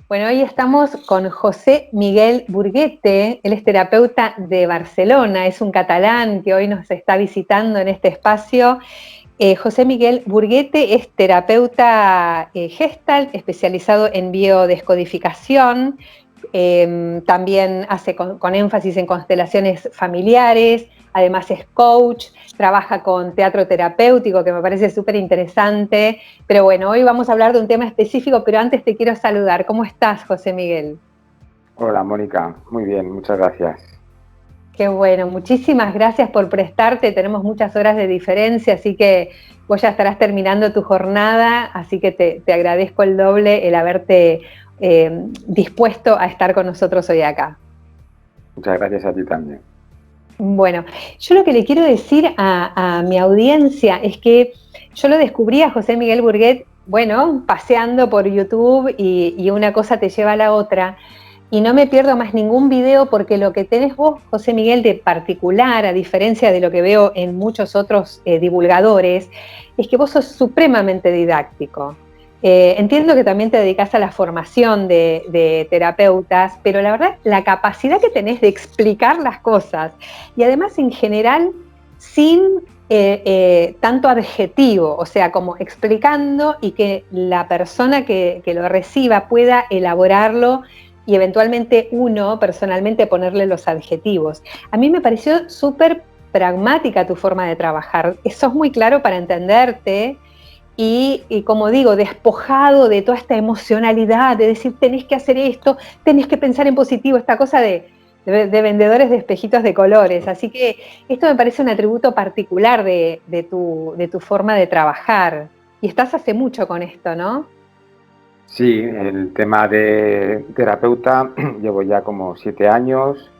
Bueno, hoy estamos con José Miguel Burguete, él es terapeuta de Barcelona, es un catalán que hoy nos está visitando en este espacio. José Miguel Burguete es terapeuta Gestalt, especializado en biodescodificación, también hace con énfasis en constelaciones familiares, además es coach, trabaja con teatro terapéutico, que me parece súper interesante. Pero bueno, hoy vamos a hablar de un tema específico, pero antes te quiero saludar. ¿Cómo estás, José Miguel? Hola, Mónica. Muy bien, muchas gracias. Qué bueno, muchísimas gracias por prestarte. Tenemos muchas horas de diferencia, así que vos ya estarás terminando tu jornada, así que te agradezco el doble el haberte dispuesto a estar con nosotros hoy acá. Muchas gracias a ti también. Bueno, yo lo que le quiero decir a mi audiencia es que yo lo descubrí a José Miguel Burguet, bueno, paseando por YouTube y una cosa te lleva a la otra. Y no me pierdo más ningún video porque lo que tenés vos, José Miguel, de particular, a diferencia de lo que veo en muchos otros divulgadores, es que vos sos supremamente didáctico. Entiendo que también te dedicas a la formación de terapeutas, pero la verdad, la capacidad que tenés de explicar las cosas y además en general sin tanto adjetivo, o sea, como explicando y que la persona que lo reciba pueda elaborarlo y eventualmente uno personalmente ponerle los adjetivos. A mí me pareció súper pragmática tu forma de trabajar. Sos muy claro para entenderte y como digo, despojado de toda esta emocionalidad de decir tenés que hacer esto, tenés que pensar en positivo, esta cosa de vendedores de espejitos de colores. Así que esto me parece un atributo particular de tu forma de trabajar. Y estás hace mucho con esto, ¿no? Sí, el tema de terapeuta llevo ya como 7 años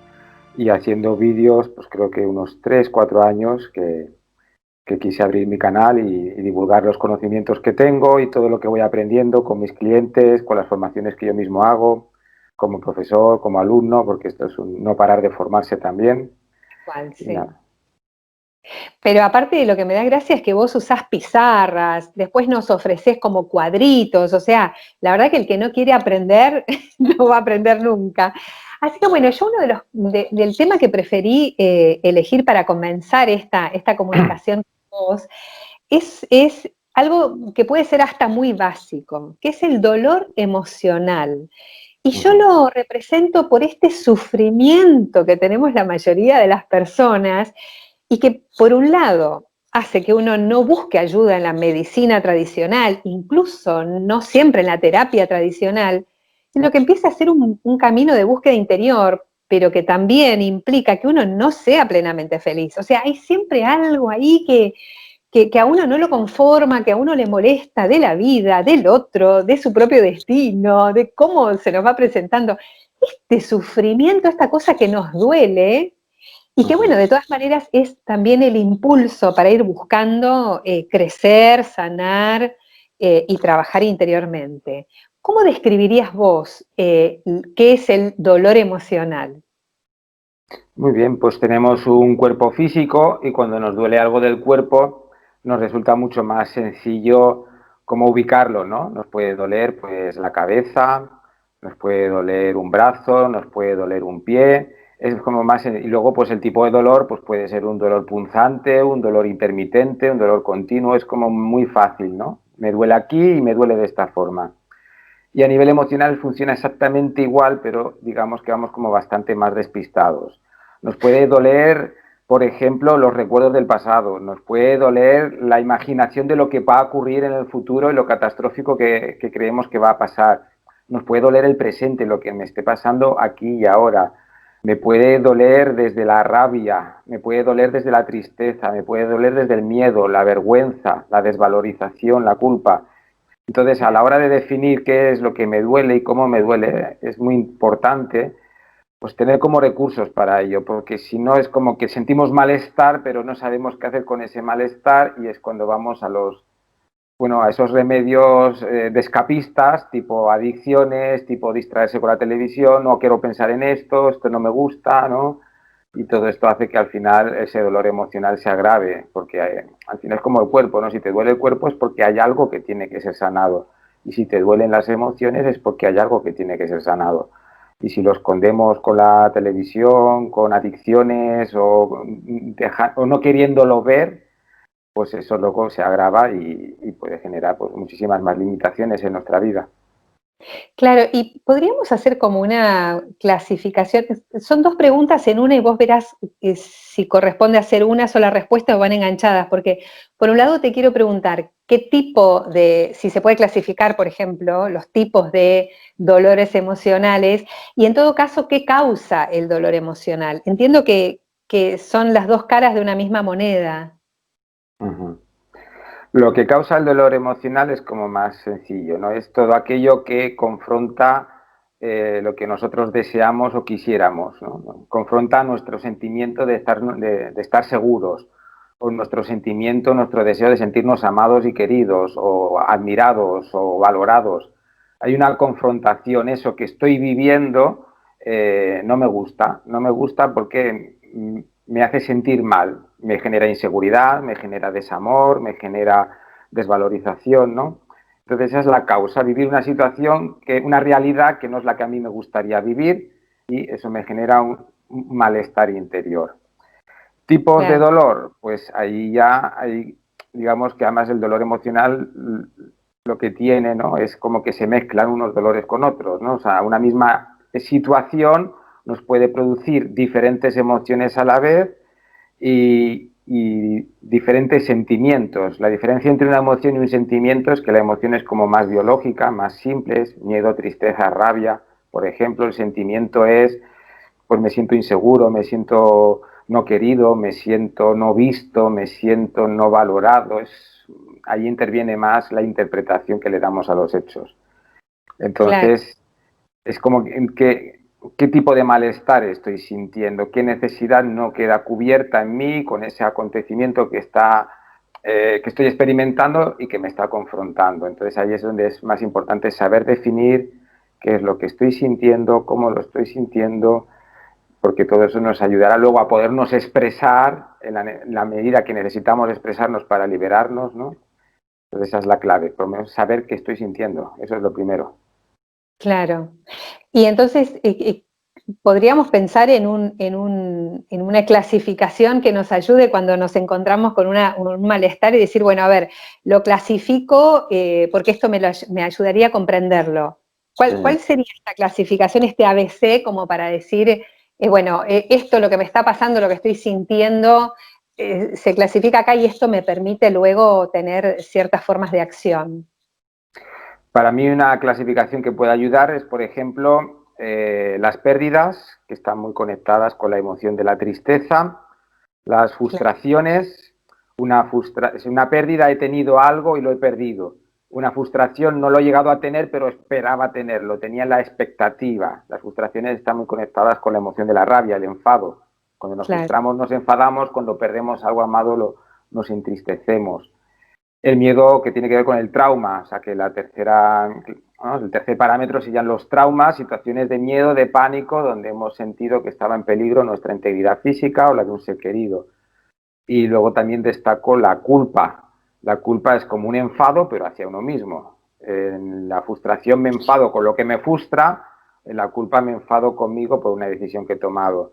y haciendo vídeos, pues creo que unos 3, 4 años que quise abrir mi canal y divulgar los conocimientos que tengo y todo lo que voy aprendiendo con mis clientes, con las formaciones que yo mismo hago, como profesor, como alumno, porque esto es un no parar de formarse también. Igual, Y sí. nada. Pero aparte de lo que me da gracia es que vos usás pizarras, después nos ofrecés como cuadritos, o sea, la verdad que el que no quiere aprender no va a aprender nunca. Así que bueno, yo uno del tema que preferí elegir para comenzar esta comunicación con vos es algo que puede ser hasta muy básico, que es el dolor emocional. Y yo Ujú. lo represento por este sufrimiento que tenemos la mayoría de las personas y que por un lado hace que uno no busque ayuda en la medicina tradicional, incluso no siempre en la terapia tradicional, sino que empieza a ser un camino de búsqueda interior, pero que también implica que uno no sea plenamente feliz. O sea, hay siempre algo ahí que a uno no lo conforma, que a uno le molesta de la vida, del otro, de su propio destino, de cómo se nos va presentando. Este sufrimiento, esta cosa que nos duele, y que bueno, Ujú. de todas maneras es también el impulso para ir buscando crecer, sanar y trabajar interiormente. ¿Cómo describirías vos qué es el dolor emocional? Muy bien, pues tenemos un cuerpo físico y cuando nos duele algo del cuerpo nos resulta mucho más sencillo cómo ubicarlo, ¿no? Nos puede doler pues la cabeza, nos puede doler un brazo, nos puede doler un pie, es como más y luego pues el tipo de dolor pues puede ser un dolor punzante, un dolor intermitente, un dolor continuo, es como muy fácil, ¿no? Me duele aquí y me duele de esta forma. Y a nivel emocional funciona exactamente igual, pero digamos que vamos como bastante más despistados. Nos puede doler, por ejemplo, los recuerdos del pasado, nos puede doler la imaginación de lo que va a ocurrir en el futuro y lo catastrófico que creemos que va a pasar. Nos puede doler el presente, lo que me esté pasando aquí y ahora. Me puede doler desde la rabia, me puede doler desde la tristeza, me puede doler desde el miedo, la vergüenza, la desvalorización, la culpa. Entonces, a la hora de definir qué es lo que me duele y cómo me duele, es muy importante pues tener como recursos para ello, porque si no es como que sentimos malestar, pero no sabemos qué hacer con ese malestar y es cuando vamos a a esos remedios de escapistas, tipo adicciones, tipo distraerse con la televisión, no quiero pensar en esto no me gusta, ¿no? Y todo esto hace que al final ese dolor emocional se agrave, porque al final es como el cuerpo, ¿no? Si te duele el cuerpo es porque hay algo que tiene que ser sanado. Y si te duelen las emociones es porque hay algo que tiene que ser sanado. Y si lo escondemos con la televisión, con adicciones o no queriéndolo ver, pues eso luego se agrava y puede generar pues, muchísimas más limitaciones en nuestra vida. Claro, y podríamos hacer como una clasificación. Son dos preguntas en una y vos verás si corresponde hacer una sola respuesta o van enganchadas, porque por un lado te quiero preguntar qué tipo si se puede clasificar, por ejemplo, los tipos de dolores emocionales y en todo caso, qué causa el dolor emocional. Entiendo que son las dos caras de una misma moneda. Uh-huh. Lo que causa el dolor emocional es como más sencillo, ¿no? Es todo aquello que confronta lo que nosotros deseamos o quisiéramos, ¿no? Confronta nuestro sentimiento de estar seguros, o nuestro sentimiento, nuestro deseo de sentirnos amados y queridos, o admirados, o valorados. Hay una confrontación, eso que estoy viviendo no me gusta porque me hace sentir mal, me genera inseguridad, me genera desamor, me genera desvalorización, ¿no? Entonces esa es la causa, vivir una situación, una realidad que no es la que a mí me gustaría vivir y eso me genera un malestar interior. Tipos de Claro, dolor, pues ahí ya hay, digamos que además el dolor emocional lo que tiene, ¿no? Es como que se mezclan unos dolores con otros, ¿no? O sea, una misma situación nos puede producir diferentes emociones a la vez y diferentes sentimientos. La diferencia entre una emoción y un sentimiento es que la emoción es como más biológica, más simple, es miedo, tristeza, rabia. Por ejemplo, el sentimiento es, pues me siento inseguro, me siento no querido, me siento no visto, me siento no valorado. Ahí interviene más la interpretación que le damos a los hechos. claro. Entonces, es como qué tipo de malestar estoy sintiendo, qué necesidad no queda cubierta en mí con ese acontecimiento que estoy experimentando y que me está confrontando. Entonces ahí es donde es más importante saber definir qué es lo que estoy sintiendo, cómo lo estoy sintiendo, porque todo eso nos ayudará luego a podernos expresar en la medida que necesitamos expresarnos para liberarnos, ¿no? Entonces esa es la clave, por lo menos saber qué estoy sintiendo, eso es lo primero. Claro. Y entonces, podríamos pensar en una clasificación que nos ayude cuando nos encontramos con un malestar y decir, bueno, a ver, lo clasifico porque esto me ayudaría a comprenderlo. Sí. ¿Cuál sería esta clasificación, este ABC, como para decir, bueno, esto, lo que me está pasando, lo que estoy sintiendo, se clasifica acá y esto me permite luego tener ciertas formas de acción? Para mí una clasificación que puede ayudar es, por ejemplo, las pérdidas, que están muy conectadas con la emoción de la tristeza, las Claro, frustraciones, una pérdida, he tenido algo y lo he perdido. Una frustración no lo he llegado a tener, pero esperaba tenerlo, tenía la expectativa. Las frustraciones están muy conectadas con la emoción de la rabia, el enfado. Cuando nos claro, frustramos, nos enfadamos, cuando perdemos algo amado, nos entristecemos. El miedo que tiene que ver con el trauma, o sea que el tercer parámetro serían los traumas, situaciones de miedo, de pánico, donde hemos sentido que estaba en peligro nuestra integridad física o la de un ser querido. Y luego también destaco la culpa. La culpa es como un enfado, pero hacia uno mismo. En la frustración me enfado con lo que me frustra, en la culpa me enfado conmigo por una decisión que he tomado.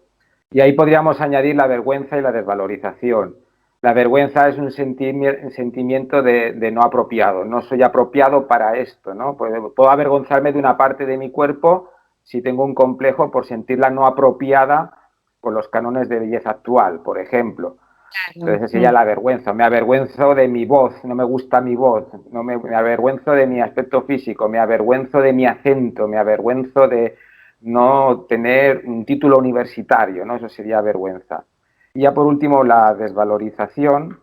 Y ahí podríamos añadir la vergüenza y la desvalorización. La vergüenza es un sentimiento de no apropiado. No soy apropiado para esto, ¿no? Puedo avergonzarme de una parte de mi cuerpo si tengo un complejo por sentirla no apropiada por los cánones de belleza actual, por ejemplo. claro. Entonces sería la vergüenza. Me avergüenzo de mi voz, no me gusta mi voz, me avergüenzo de mi aspecto físico, me avergüenzo de mi acento, me avergüenzo de no tener un título universitario, ¿no? Eso sería vergüenza. Y ya por último la desvalorización,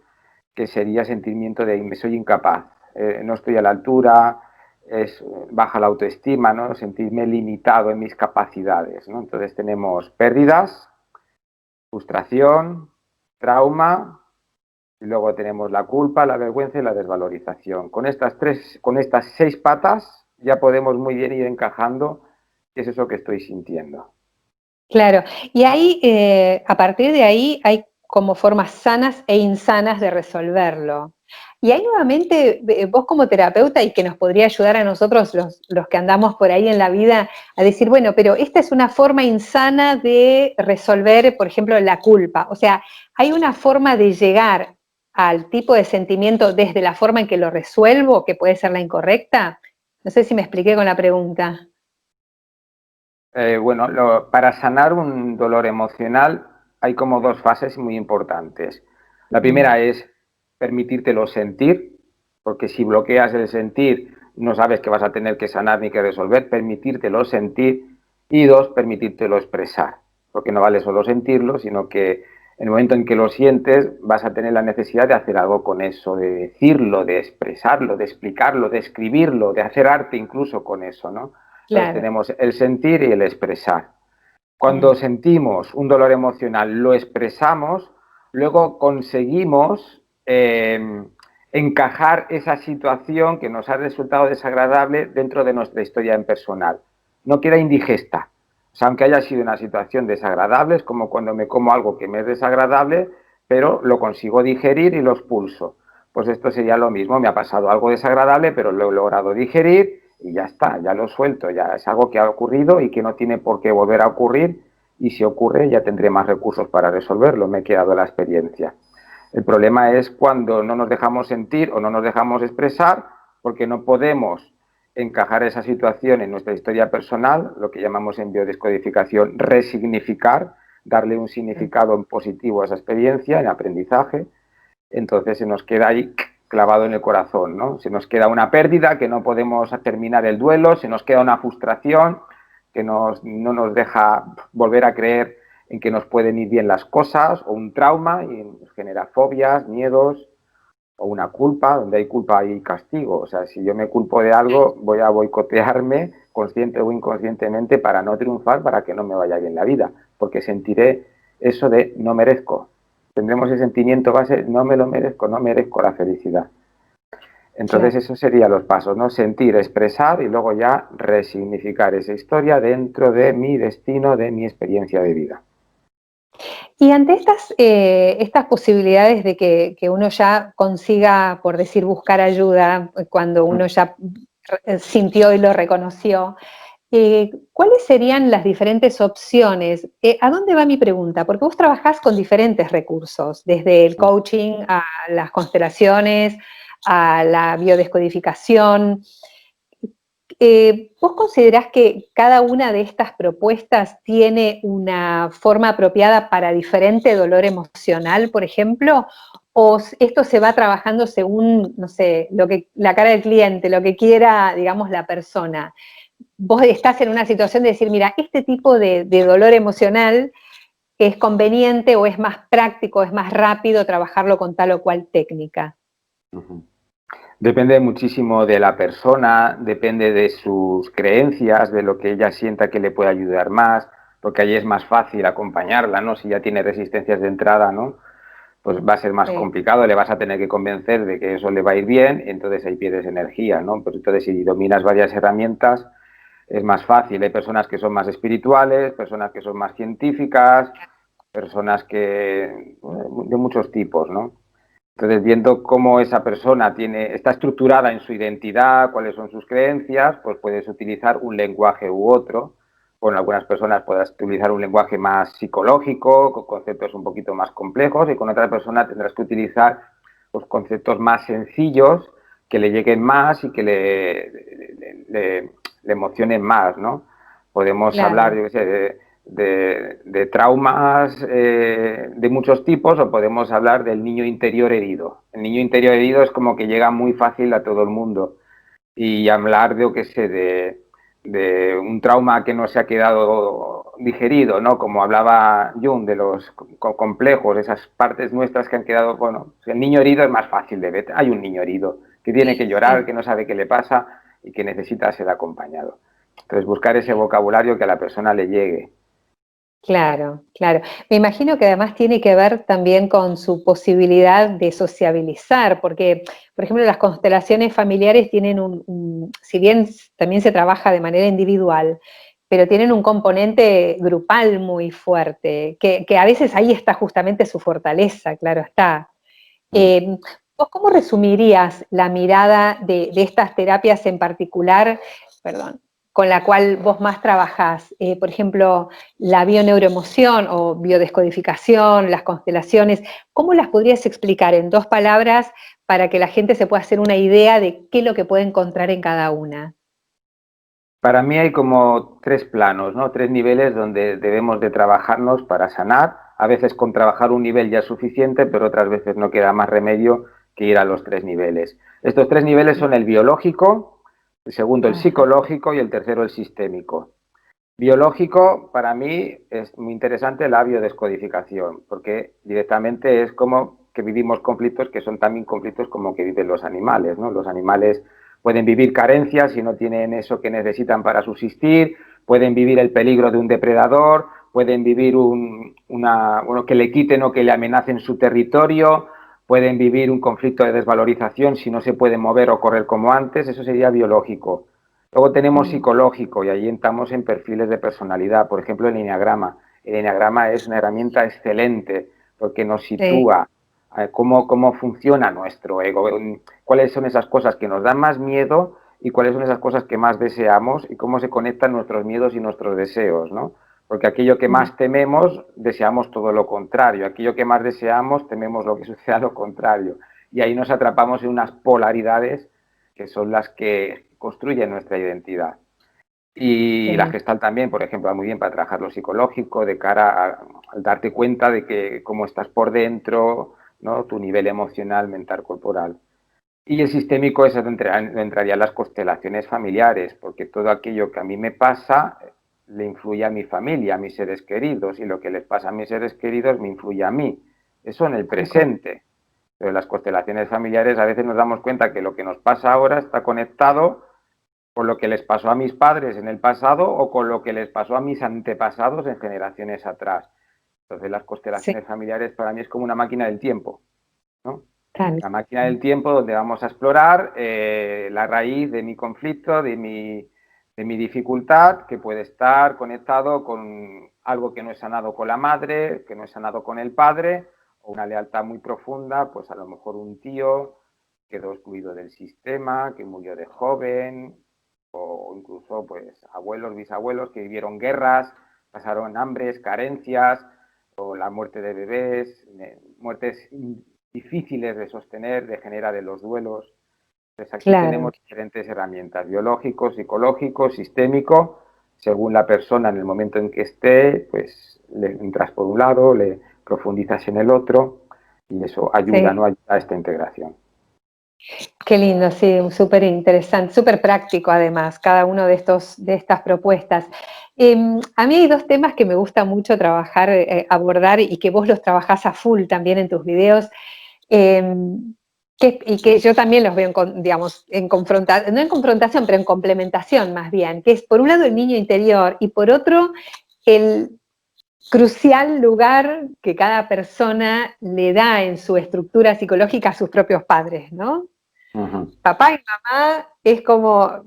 que sería sentimiento de me soy incapaz, no estoy a la altura, baja la autoestima, ¿no? Sentirme limitado en mis capacidades, ¿no? Entonces tenemos pérdidas, frustración, trauma, y luego tenemos la culpa, la vergüenza y la desvalorización. Con estas 6 patas ya podemos muy bien ir encajando qué es eso que estoy sintiendo. Claro, y ahí, a partir de ahí, hay como formas sanas e insanas de resolverlo. Y ahí nuevamente, vos como terapeuta y que nos podría ayudar a nosotros los que andamos por ahí en la vida a decir, bueno, pero esta es una forma insana de resolver, por ejemplo, la culpa. O sea, hay una forma de llegar al tipo de sentimiento desde la forma en que lo resuelvo, que puede ser la incorrecta. No sé si me expliqué con la pregunta. Bueno, para sanar un dolor emocional hay como dos fases muy importantes. La primera es permitírtelo sentir, porque si bloqueas el sentir, no sabes que vas a tener que sanar ni que resolver, permitírtelo sentir. Y dos, permitírtelo expresar, porque no vale solo sentirlo, sino que en el momento en que lo sientes vas a tener la necesidad de hacer algo con eso, de decirlo, de expresarlo, de explicarlo, de escribirlo, de hacer arte incluso con eso, ¿no? Entonces Claro. tenemos el sentir y el expresar. Cuando sentimos un dolor emocional, lo expresamos, luego conseguimos encajar esa situación que nos ha resultado desagradable dentro de nuestra historia en personal. No queda indigesta. O sea, aunque haya sido una situación desagradable, es como cuando me como algo que me es desagradable, pero lo consigo digerir y lo expulso. Pues esto sería lo mismo, me ha pasado algo desagradable, pero lo he logrado digerir y ya está, ya lo suelto, ya es algo que ha ocurrido y que no tiene por qué volver a ocurrir, y si ocurre ya tendré más recursos para resolverlo, me he quedado la experiencia. El problema es cuando no nos dejamos sentir o no nos dejamos expresar porque no podemos encajar esa situación en nuestra historia personal, lo que llamamos en biodescodificación resignificar, darle un significado en positivo a esa experiencia, en aprendizaje. Entonces se nos queda ahí clavado en el corazón, ¿no? Se nos queda una pérdida que no podemos terminar el duelo, se nos queda una frustración que no nos deja volver a creer en que nos pueden ir bien las cosas, o un trauma y nos genera fobias, miedos, o una culpa, donde hay culpa hay castigo. O sea, si yo me culpo de algo, voy a boicotearme consciente o inconscientemente para no triunfar, para que no me vaya bien la vida, porque sentiré eso de no merezco. Tendremos ese sentimiento base, no me lo merezco, no merezco la felicidad. Entonces Claro. esos serían los pasos, ¿no? Sentir, expresar y luego ya resignificar esa historia dentro de mi destino, de mi experiencia de vida. Y ante estas posibilidades de que uno ya consiga, por decir, buscar ayuda, cuando uno ya sintió y lo reconoció, ¿cuáles serían las diferentes opciones? ¿A dónde va mi pregunta? Porque vos trabajás con diferentes recursos, desde el coaching a las constelaciones, a la biodescodificación. ¿Vos considerás que cada una de estas propuestas tiene una forma apropiada para diferente dolor emocional, por ejemplo? ¿O esto se va trabajando según, no sé, la cara del cliente, lo que quiera, digamos, la persona? Vos estás en una situación de decir, mira, este tipo de dolor emocional es conveniente o es más práctico, es más rápido trabajarlo con tal o cual técnica. Depende muchísimo de la persona, depende de sus creencias, de lo que ella sienta que le puede ayudar más, porque ahí es más fácil acompañarla, ¿no? Si ya tiene resistencias de entrada, ¿no? Pues va a ser más Sí. complicado, le vas a tener que convencer de que eso le va a ir bien, entonces ahí pierdes energía, ¿no? Pues entonces si dominas varias herramientas es más fácil. Hay personas que son más espirituales, personas que son más científicas, personas que de muchos tipos, ¿no? Entonces, viendo cómo esa persona está estructurada en su identidad, cuáles son sus creencias, pues puedes utilizar un lenguaje u otro. Con algunas personas puedes utilizar un lenguaje más psicológico, con conceptos un poquito más complejos, y con otra persona tendrás que utilizar pues, conceptos más sencillos, que le lleguen más y que le emocionen más, ¿no? Podemos hablar, Claro. yo qué sé, de traumas de muchos tipos, o podemos hablar del niño interior herido. El niño interior herido es como que llega muy fácil a todo el mundo, y hablar de, qué sé, de un trauma que no se ha quedado digerido, ¿no? Como hablaba Jung, de los complejos, esas partes nuestras que han quedado, bueno, el niño herido es más fácil de ver. Hay un niño herido que tiene que llorar, Sí. que no sabe qué le pasa y que necesita ser acompañado. Entonces, buscar ese vocabulario que a la persona le llegue. Claro, claro. Me imagino que además tiene que ver también con su posibilidad de sociabilizar, porque, por ejemplo, las constelaciones familiares tienen si bien también se trabaja de manera individual, pero tienen un componente grupal muy fuerte, que a veces ahí está justamente su fortaleza, claro está. ¿Vos cómo resumirías la mirada de estas terapias en particular, perdón, con la cual vos más trabajás? Por ejemplo, la bioneuroemoción o biodescodificación, las constelaciones, ¿cómo las podrías explicar en 2 palabras para que la gente se pueda hacer una idea de qué es lo que puede encontrar en cada una? Para mí hay como 3 planos, ¿no? 3 niveles donde debemos de trabajarnos para sanar. A veces con trabajar un nivel ya es suficiente, pero otras veces no queda más remedio que ir a los 3 niveles. Estos 3 niveles son el biológico, el segundo el Ajá. psicológico y el tercero el sistémico. Biológico, para mí es muy interesante la biodescodificación, porque directamente es como que vivimos conflictos que son también conflictos como que viven los animales, ¿no? Los animales pueden vivir carencias si no tienen eso que necesitan para subsistir, pueden vivir el peligro de un depredador, pueden vivir bueno, que le quiten o que le amenacen su territorio, pueden vivir un conflicto de desvalorización si no se pueden mover o correr como antes, eso sería biológico. Luego tenemos psicológico y ahí entramos en perfiles de personalidad, por ejemplo el enneagrama. El enneagrama es una herramienta excelente porque nos Sí, sitúa cómo funciona nuestro ego, cuáles son esas cosas que nos dan más miedo y cuáles son esas cosas que más deseamos y cómo se conectan nuestros miedos y nuestros deseos, ¿no? Porque aquello que más tememos, deseamos todo lo contrario. Aquello que más deseamos, tememos lo que suceda lo contrario. Y ahí nos atrapamos en unas polaridades que son las que construyen nuestra identidad. Y la sí, gestal también, por ejemplo, va muy bien para trabajar lo psicológico, de cara a darte cuenta de que cómo estás por dentro, ¿no? Tu nivel emocional, mental, corporal. Y el sistémico es donde entraría las constelaciones familiares, porque todo aquello que a mí me pasa le influye a mi familia, a mis seres queridos, y lo que les pasa a mis seres queridos me influye a mí. Eso en el tal cual. presente. Pero en las constelaciones familiares a veces nos damos cuenta que lo que nos pasa ahora está conectado con lo que les pasó a mis padres en el pasado o con lo que les pasó a mis antepasados en generaciones atrás. Entonces las Sí, constelaciones familiares para mí es como una máquina del tiempo, ¿no? tal La máquina cual. del tiempo donde vamos a explorar la raíz de mi conflicto, de mi dificultad, que puede estar conectado con algo que no he sanado con la madre, que no he sanado con el padre, o una lealtad muy profunda, pues a lo mejor un tío quedó excluido del sistema, que murió de joven, o incluso pues abuelos, bisabuelos que vivieron guerras, pasaron hambres, carencias, o la muerte de bebés, muertes difíciles de sostener, de generar en los duelos. Pues aquí Claro. tenemos diferentes herramientas, biológico, psicológico, sistémico, según la persona en el momento en que esté, pues le entras por un lado, le profundizas en el otro y eso ayuda, Sí. ¿no? Ayuda a esta integración. Qué lindo, sí, súper interesante, súper práctico además, cada uno de estas propuestas. A mí hay 2 temas que me gusta mucho trabajar, abordar y que vos los trabajás a full también en tus videos, y que yo también los veo, digamos, no en confrontación, pero en complementación más bien, que es por un lado el niño interior y por otro el crucial lugar que cada persona le da en su estructura psicológica a sus propios padres, ¿no? Uh -huh. Papá y mamá es como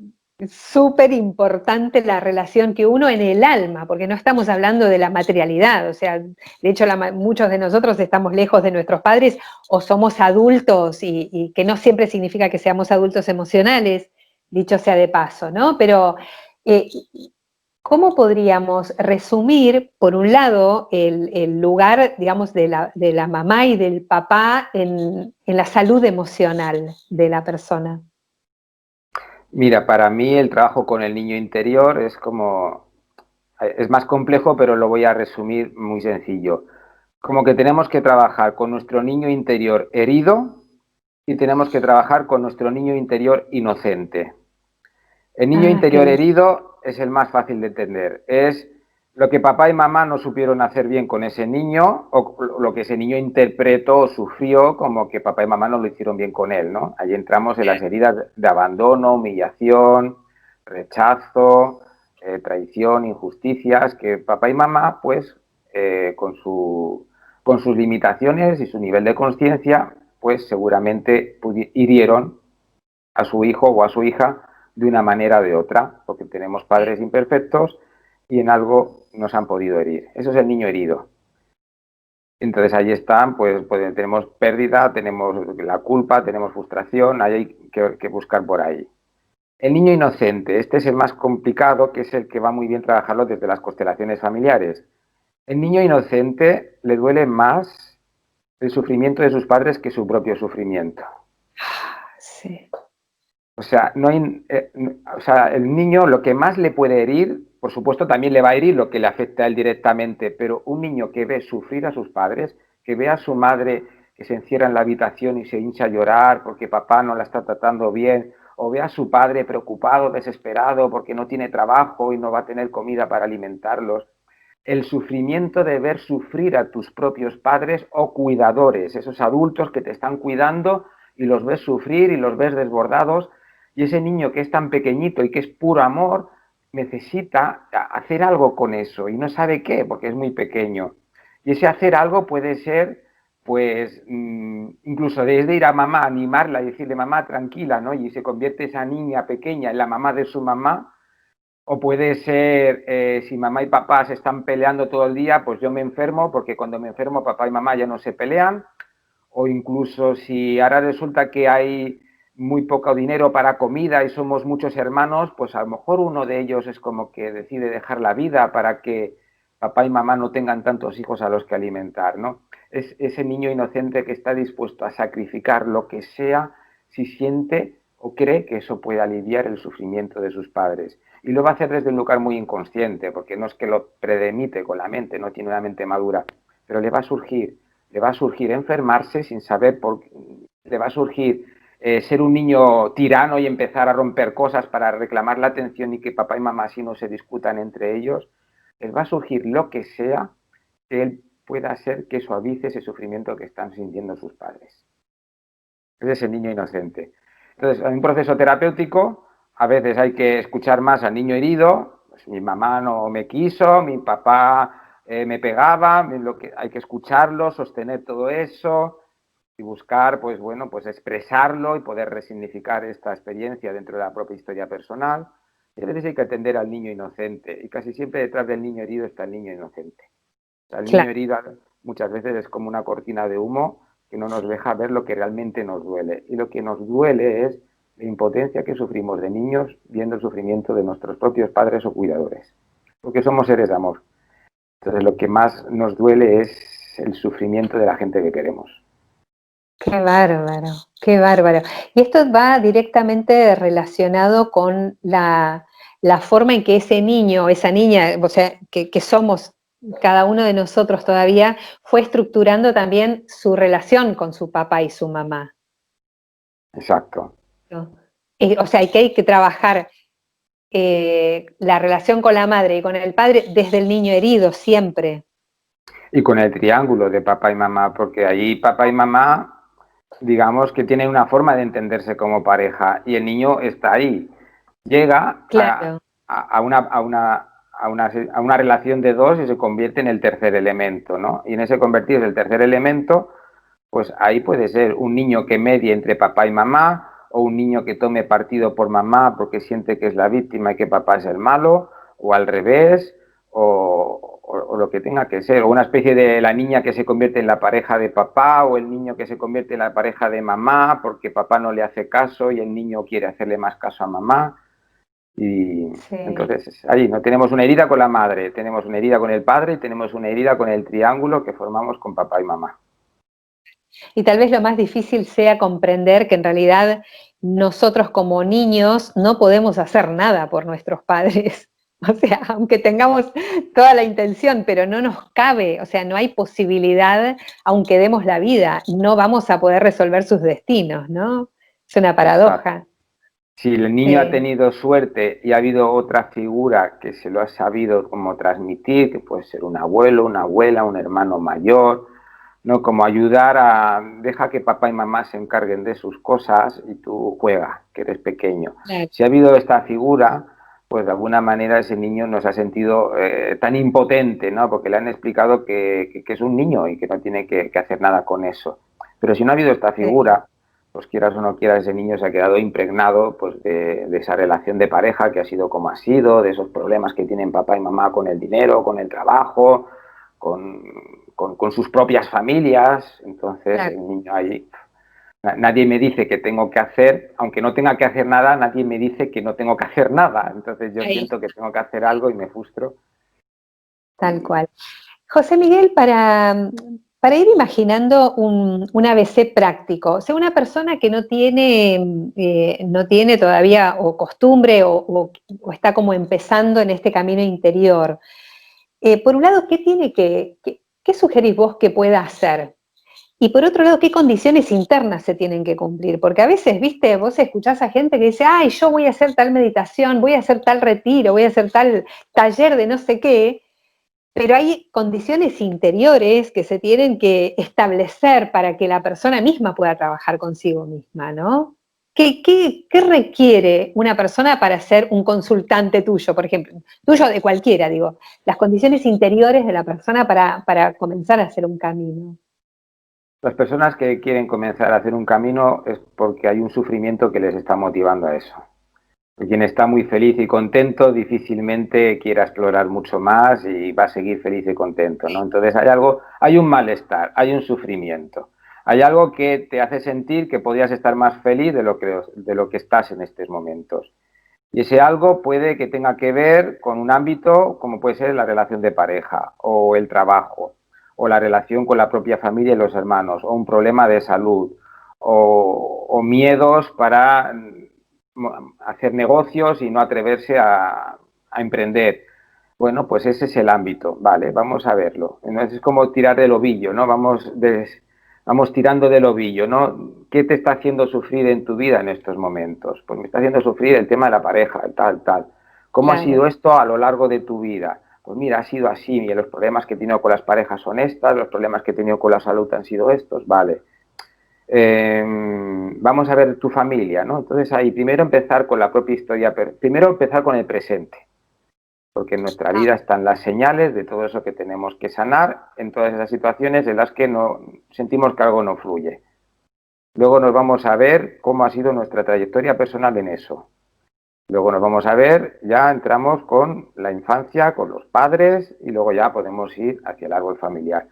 súper importante la relación que uno en el alma, porque no estamos hablando de la materialidad, o sea, de hecho muchos de nosotros estamos lejos de nuestros padres o somos adultos y que no siempre significa que seamos adultos emocionales, dicho sea de paso, ¿no? Pero eh, ¿cómo podríamos resumir, por un lado, el lugar, digamos, de la mamá y del papá en la salud emocional de la persona? Mira, para mí el trabajo con el niño interior es más complejo, pero lo voy a resumir muy sencillo. Como que tenemos que trabajar con nuestro niño interior herido y tenemos que trabajar con nuestro niño interior inocente. El niño Ah, qué interior lindo. herido es el más fácil de entender. Es lo que papá y mamá no supieron hacer bien con ese niño o lo que ese niño interpretó o sufrió como que papá y mamá no lo hicieron bien con él, ¿no? Ahí entramos en las heridas de abandono, humillación, rechazo, traición, injusticias, que papá y mamá, pues, con sus limitaciones y su nivel de conciencia, pues seguramente hirieron a su hijo o a su hija de una manera o de otra, porque tenemos padres imperfectos y en algo nos han podido herir. Eso es el niño herido. Entonces ahí están, pues tenemos pérdida, tenemos la culpa, tenemos frustración, ahí hay que buscar por ahí. El niño inocente, este es el más complicado, que es el que va muy bien trabajarlo desde las constelaciones familiares. El niño inocente le duele más el sufrimiento de sus padres que su propio sufrimiento. Sí. O sea, el niño lo que más le puede herir, por supuesto también le va a herir lo que le afecta a él directamente, pero un niño que ve sufrir a sus padres, que ve a su madre que se encierra en la habitación y se hincha a llorar porque papá no la está tratando bien, o ve a su padre preocupado, desesperado porque no tiene trabajo y no va a tener comida para alimentarlos. El sufrimiento de ver sufrir a tus propios padres o cuidadores, esos adultos que te están cuidando y los ves sufrir y los ves desbordados, y ese niño que es tan pequeñito y que es puro amor necesita hacer algo con eso y no sabe qué porque es muy pequeño. Y ese hacer algo puede ser, pues, incluso desde ir a mamá, animarla y decirle, mamá, tranquila, ¿no? Y se convierte esa niña pequeña en la mamá de su mamá. O puede ser, si mamá y papá se están peleando todo el día, pues yo me enfermo porque cuando me enfermo papá y mamá ya no se pelean. O incluso si ahora resulta que hay muy poco dinero para comida y somos muchos hermanos, pues a lo mejor uno de ellos es como que decide dejar la vida para que papá y mamá no tengan tantos hijos a los que alimentar, ¿no? Es ese niño inocente que está dispuesto a sacrificar lo que sea si siente o cree que eso puede aliviar el sufrimiento de sus padres. Y lo va a hacer desde un lugar muy inconsciente, porque no es que lo predemite con la mente, no tiene una mente madura, pero le va a surgir enfermarse sin saber por qué, le va a surgir ser un niño tirano y empezar a romper cosas para reclamar la atención y que papá y mamá así no se discutan entre ellos. Les va a surgir lo que sea que él pueda hacer que suavice ese sufrimiento que están sintiendo sus padres. Ese es el niño inocente. Entonces, en un proceso terapéutico, a veces hay que escuchar más al niño herido. Pues, mi mamá no me quiso, mi papá me pegaba, hay que escucharlo, sostener todo eso y buscar, pues bueno, pues expresarlo y poder resignificar esta experiencia dentro de la propia historia personal. Y a veces hay que atender al niño inocente y casi siempre detrás del niño herido está el niño inocente. O sea, el niño Claro. herido muchas veces es como una cortina de humo que no nos deja ver lo que realmente nos duele. Y lo que nos duele es la impotencia que sufrimos de niños viendo el sufrimiento de nuestros propios padres o cuidadores. Porque somos seres de amor. Entonces lo que más nos duele es el sufrimiento de la gente que queremos. Qué bárbaro, qué bárbaro. Y esto va directamente relacionado con la forma en que ese niño, esa niña, o sea, que somos cada uno de nosotros todavía, fue estructurando también su relación con su papá y su mamá, Exacto. ¿no? O sea, que hay que trabajar la relación con la madre y con el padre desde el niño herido, siempre. Y con el triángulo de papá y mamá, porque allí papá y mamá, digamos que tienen una forma de entenderse como pareja y el niño está ahí. Llega Claro, a una relación de dos y se convierte en el tercer elemento, ¿no? Y en ese convertirse en el tercer elemento, pues ahí puede ser un niño que medie entre papá y mamá, o un niño que tome partido por mamá porque siente que es la víctima y que papá es el malo, o al revés, o lo que tenga que ser, o una especie de la niña que se convierte en la pareja de papá, o el niño que se convierte en la pareja de mamá porque papá no le hace caso y el niño quiere hacerle más caso a mamá. Y sí. entonces ahí no tenemos una herida con la madre, tenemos una herida con el padre y tenemos una herida con el triángulo que formamos con papá y mamá. Y tal vez lo más difícil sea comprender que en realidad nosotros como niños no podemos hacer nada por nuestros padres. O sea, aunque tengamos toda la intención, pero no nos cabe, o sea, no hay posibilidad, aunque demos la vida, no vamos a poder resolver sus destinos, ¿no? Es una Exacto. paradoja. Si el niño ha tenido suerte y ha habido otra figura que se lo ha sabido como transmitir, que puede ser un abuelo, una abuela, un hermano mayor, ¿no? Como ayudar a, deja que papá y mamá se encarguen de sus cosas y tú juega, que eres pequeño. Claro. Si ha habido esta figura, pues de alguna manera ese niño no se ha sentido tan impotente, ¿no? Porque le han explicado que es un niño y que no tiene que hacer nada con eso. Pero si no ha habido esta Sí. figura, pues quieras o no quieras, ese niño se ha quedado impregnado pues de esa relación de pareja que ha sido como ha sido, de esos problemas que tienen papá y mamá con el dinero, con el trabajo, con, con sus propias familias. Entonces Claro. el niño ahí, nadie me dice que tengo que hacer, aunque no tenga que hacer nada, nadie me dice que no tengo que hacer nada. Entonces yo Ahí, siento que tengo que hacer algo y me frustro. tal cual. José Miguel, para ir imaginando un ABC práctico, o sea, una persona que no tiene todavía o costumbre o está como empezando en este camino interior, por un lado, ¿qué sugerís vos que pueda hacer? Y por otro lado, ¿qué condiciones internas se tienen que cumplir? Porque a veces, viste, vos escuchás a gente que dice, ay, yo voy a hacer tal meditación, voy a hacer tal retiro, voy a hacer tal taller de no sé qué, pero hay condiciones interiores que se tienen que establecer para que la persona misma pueda trabajar consigo misma, ¿no? ¿Qué requiere una persona para ser un consultante tuyo, por ejemplo? Tuyo de cualquiera, digo. Las condiciones interiores de la persona para comenzar a hacer un camino. Las personas que quieren comenzar a hacer un camino es porque hay un sufrimiento que les está motivando a eso. Quien está muy feliz y contento difícilmente quiera explorar mucho más y va a seguir feliz y contento, ¿no? Entonces hay un malestar, hay un sufrimiento, hay algo que te hace sentir que podrías estar más feliz de lo que estás en estos momentos. Y ese algo puede que tenga que ver con un ámbito como puede ser la relación de pareja o el trabajo o la relación con la propia familia y los hermanos o un problema de salud o miedos para hacer negocios y no atreverse a emprender. Bueno, pues ese es el ámbito, vale, vamos a verlo. Entonces es como tirar del ovillo, ¿no? Vamos tirando del ovillo, ¿no? ¿Qué te está haciendo sufrir en tu vida en estos momentos? Pues me está haciendo sufrir el tema de la pareja, el tal, tal. ¿Cómo ha Claro. sido esto a lo largo de tu vida? Pues mira, ha sido así, y los problemas que he tenido con las parejas son estas, los problemas que he tenido con la salud han sido estos, vale. Vamos a ver tu familia, ¿no? Entonces ahí primero empezar con la propia historia, primero empezar con el presente, porque en nuestra vida están las señales de todo eso que tenemos que sanar en todas esas situaciones en las que no sentimos que algo no fluye. Luego nos vamos a ver cómo ha sido nuestra trayectoria personal en eso. Luego nos vamos a ver, ya entramos con la infancia, con los padres y luego ya podemos ir hacia el árbol familiar.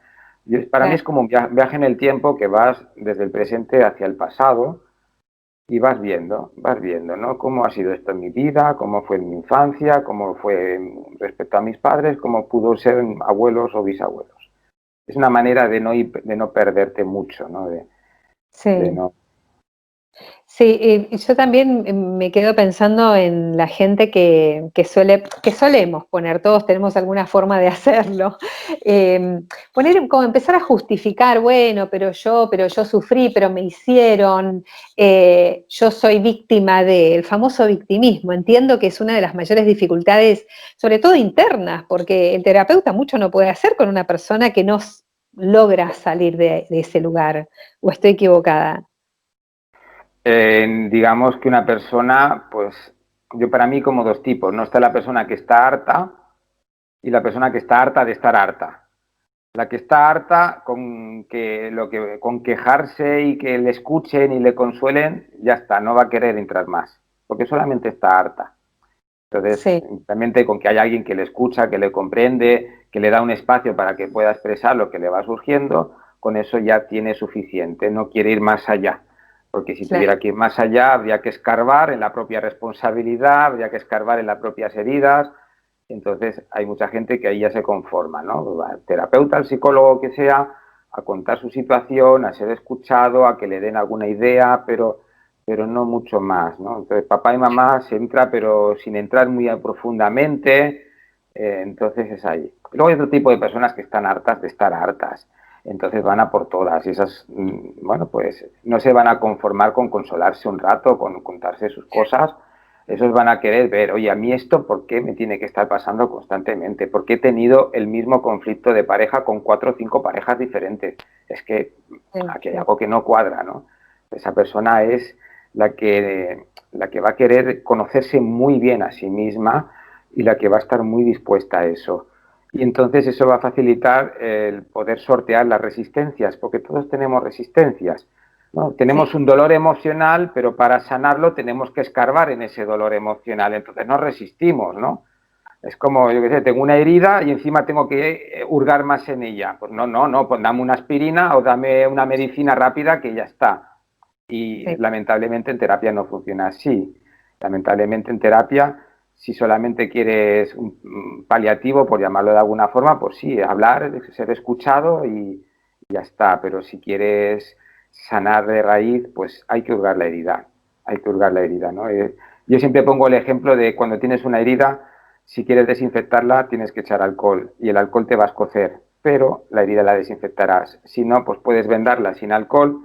Y para mí Claro. es como un viaje en el tiempo que vas desde el presente hacia el pasado y vas viendo, ¿no? Cómo ha sido esto en mi vida, cómo fue en mi infancia, cómo fue respecto a mis padres, cómo pudo ser en abuelos o bisabuelos. Es una manera de no perderte mucho, ¿no? De Sí. no. Sí, y yo también me quedo pensando en la gente que solemos poner, todos tenemos alguna forma de hacerlo, poner como empezar a justificar, bueno, pero yo sufrí, pero me hicieron, yo soy víctima del famoso victimismo. Entiendo que es una de las mayores dificultades, sobre todo internas, porque el terapeuta mucho no puede hacer con una persona que no logra salir de ese lugar, o estoy equivocada. Digamos que una persona, pues yo para mí como dos tipos, ¿no? Está la persona que está harta y la persona que está harta de estar harta. La que está harta con quejarse y que le escuchen y le consuelen, ya está, no va a querer entrar más, porque solamente está harta. Entonces, Sí. simplemente con que haya alguien que le escucha, que le comprende, que le da un espacio para que pueda expresar lo que le va surgiendo, con eso ya tiene suficiente, no quiere ir más allá. Porque si Claro. tuviera que ir más allá, habría que escarbar en la propia responsabilidad, habría que escarbar en las propias heridas. Entonces, hay mucha gente que ahí ya se conforma, ¿no? Va el terapeuta, el psicólogo que sea, a contar su situación, a ser escuchado, a que le den alguna idea, pero no mucho más, ¿no? Entonces, papá y mamá se entra, pero sin entrar muy profundamente, entonces es ahí. Luego hay otro tipo de personas que están hartas de estar hartas, entonces van a por todas y esas, bueno, pues no se van a conformar con consolarse un rato, con contarse sus cosas, esos van a querer ver, oye, a mí esto, ¿por qué me tiene que estar pasando constantemente? ¿Por qué he tenido el mismo conflicto de pareja con 4 o 5 parejas diferentes? Es que Sí, aquí hay sí. algo que no cuadra, ¿no? Esa persona es la que va a querer conocerse muy bien a sí misma y la que va a estar muy dispuesta a eso. Y entonces eso va a facilitar el poder sortear las resistencias, porque todos tenemos resistencias. ¿no? Tenemos un dolor emocional, pero para sanarlo tenemos que escarbar en ese dolor emocional, entonces no resistimos, ¿no? Es como, yo qué sé, tengo una herida y encima tengo que hurgar más en ella. Pues no, pues dame una aspirina o dame una medicina rápida que ya está. Y Sí. lamentablemente en terapia no funciona así. Lamentablemente en terapia, si solamente quieres un paliativo, por llamarlo de alguna forma, pues sí, hablar, ser escuchado y ya está. Pero si quieres sanar de raíz, pues hay que hurgar la herida. Hay que hurgar la herida, ¿no? Yo siempre pongo el ejemplo de cuando tienes una herida, si quieres desinfectarla, tienes que echar alcohol y el alcohol te va a escocer, pero la herida la desinfectarás. Si no, pues puedes vendarla sin alcohol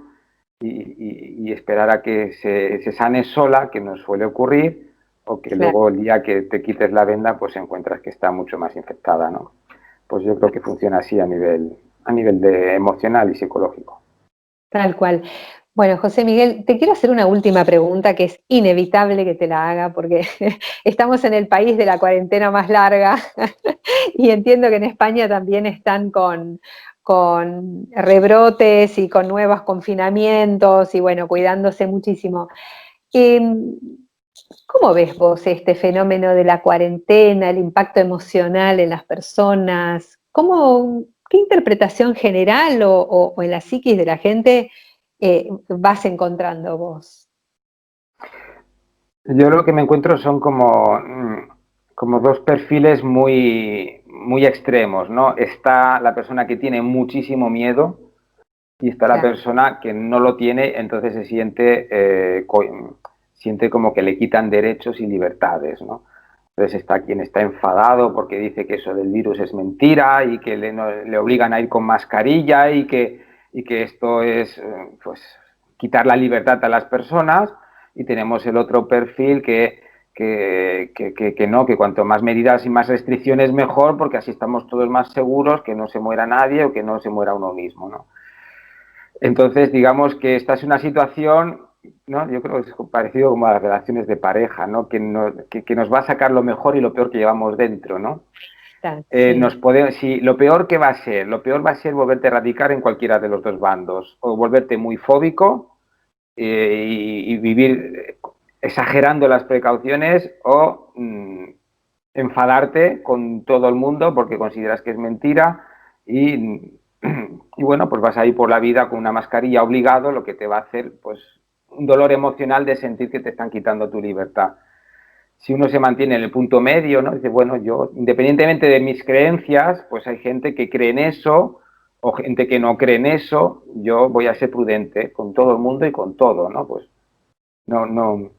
y esperar a que se sane sola, que nos suele ocurrir, o que Claro. luego el día que te quites la venda, pues encuentras que está mucho más infectada, ¿no? Pues yo creo que funciona así a nivel de emocional y psicológico. Tal cual. Bueno, José Miguel, te quiero hacer una última pregunta que es inevitable que te la haga porque estamos en el país de la cuarentena más larga y entiendo que en España también están con rebrotes y con nuevos confinamientos y bueno, cuidándose muchísimo. Em, ¿Cómo ves vos este fenómeno de la cuarentena, el impacto emocional en las personas? ¿Qué interpretación general o en la psiquis de la gente vas encontrando vos? Yo lo que me encuentro son como dos perfiles muy extremos, ¿no? Está la persona que tiene muchísimo miedo y está la Claro, persona que no lo tiene, entonces siente como que le quitan derechos y libertades, ¿no? Entonces está quien está enfadado porque dice que eso del virus es mentira y que le obligan a ir con mascarilla y que esto es pues quitar la libertad a las personas, y tenemos el otro perfil que no, que cuanto más medidas y más restricciones mejor, porque así estamos todos más seguros, que no se muera nadie o que no se muera uno mismo, ¿no? Entonces, digamos que esta es una situación, ¿no? Yo creo que es parecido como a las relaciones de pareja, ¿no? Que nos va a sacar lo mejor y lo peor que llevamos dentro, ¿no? sí, Si lo peor que va a ser, lo peor va a ser volverte radical en cualquiera de los dos bandos, o volverte muy fóbico y vivir exagerando las precauciones, o enfadarte con todo el mundo porque consideras que es mentira y, y bueno, pues vas a ir por la vida con una mascarilla obligado, lo que te va a hacer pues un dolor emocional de sentir que te están quitando tu libertad. Si uno se mantiene en el punto medio, ¿no? Dice, bueno, yo, independientemente de mis creencias, pues hay gente que cree en eso o gente que no cree en eso, yo voy a ser prudente con todo el mundo y con todo, ¿no? Pues no, no,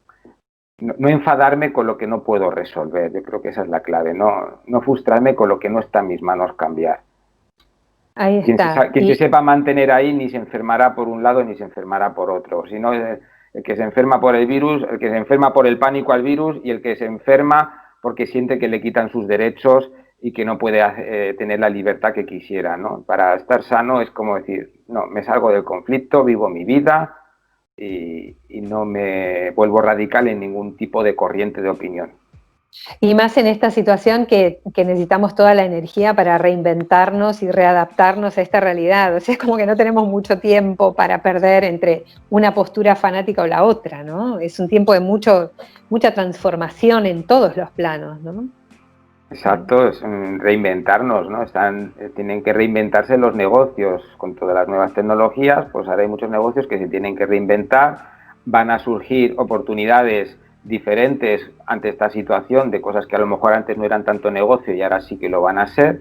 no enfadarme con lo que no puedo resolver. Yo creo que esa es la clave, no frustrarme con lo que no está en mis manos cambiar. ahí está. Quien se sepa mantener ahí ni se enfermará por un lado ni se enfermará por otro. Si no, el que se enferma por el virus, el que se enferma por el pánico al virus y el que se enferma porque siente que le quitan sus derechos y que no puede tener la libertad que quisiera, ¿no? Para estar sano es como decir, no, me salgo del conflicto, vivo mi vida y no me vuelvo radical en ningún tipo de corriente de opinión. Y más en esta situación que necesitamos toda la energía para reinventarnos y readaptarnos a esta realidad. O sea, es como que no tenemos mucho tiempo para perder entre una postura fanática o la otra, ¿no? Es un tiempo de mucha transformación en todos los planos, ¿no? Exacto, es reinventarnos, ¿no? Tienen que reinventarse los negocios con todas las nuevas tecnologías, pues ahora hay muchos negocios que se tienen que reinventar, van a surgir oportunidades diferentes ante esta situación de cosas que a lo mejor antes no eran tanto negocio y ahora sí que lo van a ser,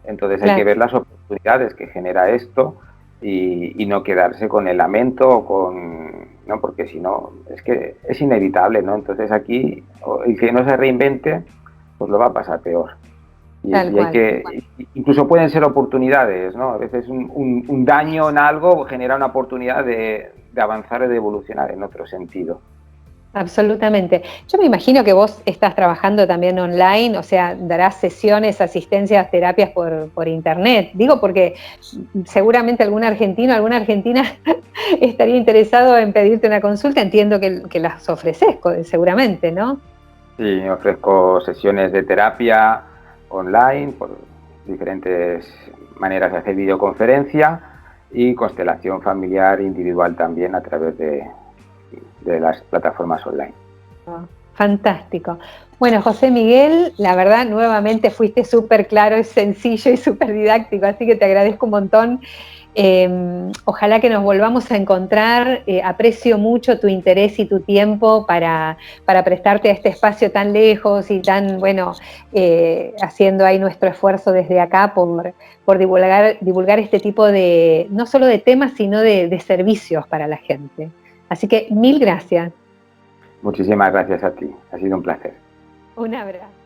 entonces hay que Claro. ver las oportunidades que genera esto y no quedarse con el lamento o ¿no? Porque si no, es que es inevitable, ¿no? Entonces aquí el que no se reinvente pues lo va a pasar peor. Tal Y hay cual. que, incluso pueden ser oportunidades, ¿no? A veces un daño en algo genera una oportunidad de avanzar y de evolucionar en otro sentido. Absolutamente. Yo me imagino que vos estás trabajando también online, o sea, darás sesiones, asistencias, terapias por internet. Digo porque seguramente algún argentino, alguna argentina estaría interesado en pedirte una consulta. Entiendo que las ofreces, seguramente, ¿no? Sí, ofrezco sesiones de terapia online por diferentes maneras de hacer videoconferencia y constelación familiar individual también a través de las plataformas online. Fantástico. Bueno, José Miguel, la verdad, nuevamente fuiste súper claro, es sencillo y súper didáctico, así que te agradezco un montón. Ojalá que nos volvamos a encontrar. Aprecio mucho tu interés y tu tiempo para prestarte a este espacio tan lejos y tan, bueno, haciendo ahí nuestro esfuerzo desde acá por divulgar este tipo de, no solo de temas, sino de servicios para la gente. Así que mil gracias. Muchísimas gracias a ti, ha sido un placer. Un abrazo.